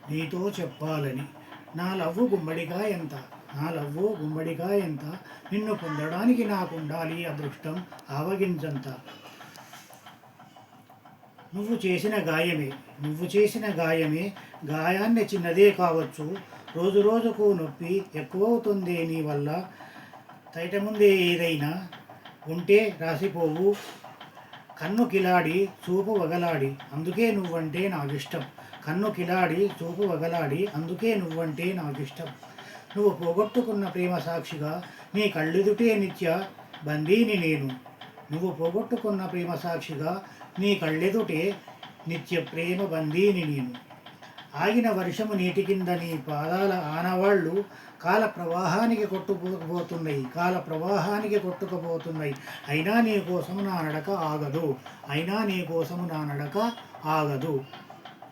నీతో చెప్పాలని. నా లవ్వు గుమ్మడికాయ ఎంత, నా లవ్వు గుమ్మడికాయ ఎంత, నిన్ను పొందడానికి నాకుండాలి అదృష్టం ఆవగించంత. నువ్వు చేసిన గాయమే, నువ్వు చేసిన గాయమే, గాయాన్ని చిన్నదే కావచ్చు, రోజు రోజుకు నొప్పి ఎక్కువవుతుంది నీ వల్ల. తైట ముందే ఏదైనా ఉంటే రాసిపోవు, కన్ను కిలాడి చూపు వగలాడి అందుకే నువ్వంటే నాకిష్టం. కన్ను కిలాడి చూపు వగలాడి అందుకే నువ్వంటే నాకిష్టం. నువ్వు పోగొట్టుకున్న ప్రేమ సాక్షిగా నీ కళ్ళెదుటే నిత్య బందీని నేను. నువ్వు పోగొట్టుకున్న ప్రేమ సాక్షిగా నీ కళ్ళెదుటే నిత్య ప్రేమ బందీని నేను. ఆగిన వర్షము నీటి కింద నీ పాదాల ఆనవాళ్ళు కాల ప్రవాహానికి కొట్టుకుపోతున్నాయి, కాల ప్రవాహానికి కొట్టుకుపోతున్నాయి. అయినా నీ కోసము నా నడక ఆగదు, అయినా నీ కోసము నా నడక ఆగదు.